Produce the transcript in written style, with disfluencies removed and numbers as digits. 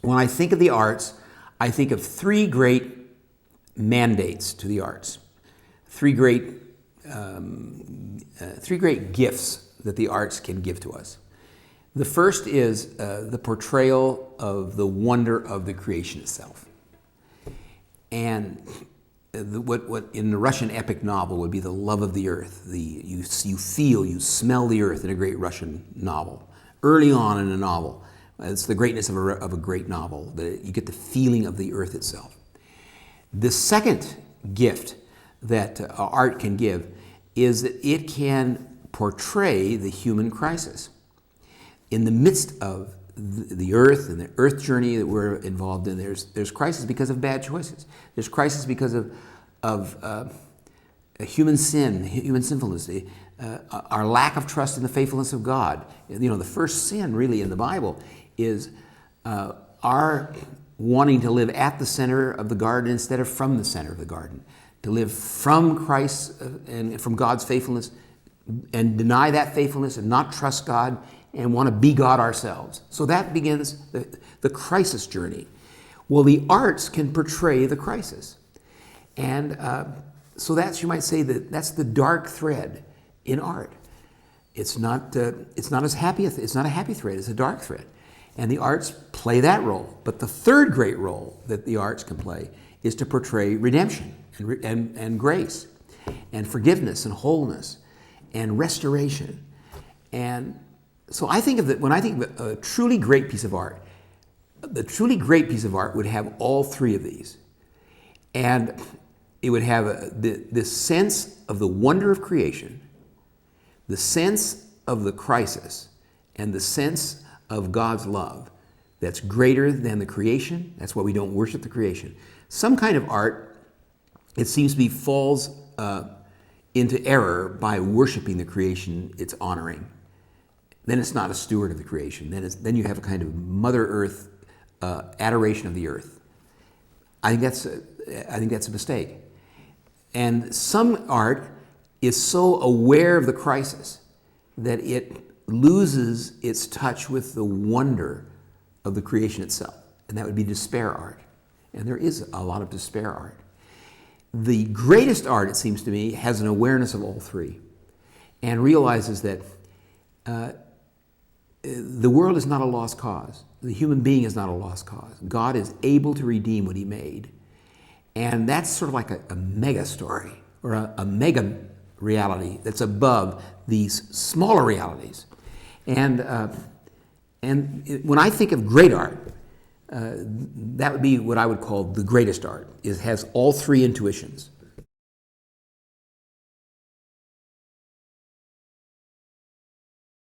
When I think of the arts, I think of three great mandates to the arts, three great gifts that the arts can give to us. The first is the portrayal of the wonder of the creation itself. And what in the Russian epic novel would be the love of the earth. You smell the earth in a great Russian novel. Early on in a novel, it's the greatness of a great novel. You get the feeling of the earth itself. The second gift that art can give is that it can portray the human crisis. In the midst of the earth and the earth journey that we're involved in, there's crisis because of bad choices. There's crisis because of human sin, human sinfulness, our lack of trust in the faithfulness of God. You know, the first sin really in the Bible is our wanting to live at the center of the garden instead of from the center of the garden. To live from Christ and from God's faithfulness and deny that faithfulness and not trust God and want to be God ourselves. So that begins the crisis journey. Well, the arts can portray the crisis. And so you might say that's the dark thread in art. It's not as happy. It's not a happy thread. It's a dark thread. And the arts play that role. But the third great role that the arts can play is to portray redemption and grace and forgiveness and wholeness and restoration. And so I think of it, when I think of a truly great piece of art, the truly great piece of art would have all three of these. And it would have this sense of the wonder of creation, the sense of the crisis, and the sense of God's love that's greater than the creation. That's why we don't worship the creation. Some kind of art, it seems to be, falls into error by worshiping the creation it's honoring. Then it's not a steward of the creation. Then you have a kind of Mother Earth adoration of the earth. I think that's a mistake. And some art is so aware of the crisis that it loses its touch with the wonder of the creation itself. And that would be despair art. And there is a lot of despair art. The greatest art, it seems to me, has an awareness of all three and realizes that the world is not a lost cause. The human being is not a lost cause. God is able to redeem what he made. And that's sort of like a mega story or a mega reality that's above these smaller realities. And when I think of great art, that would be what I would call the greatest art. It has all three intuitions.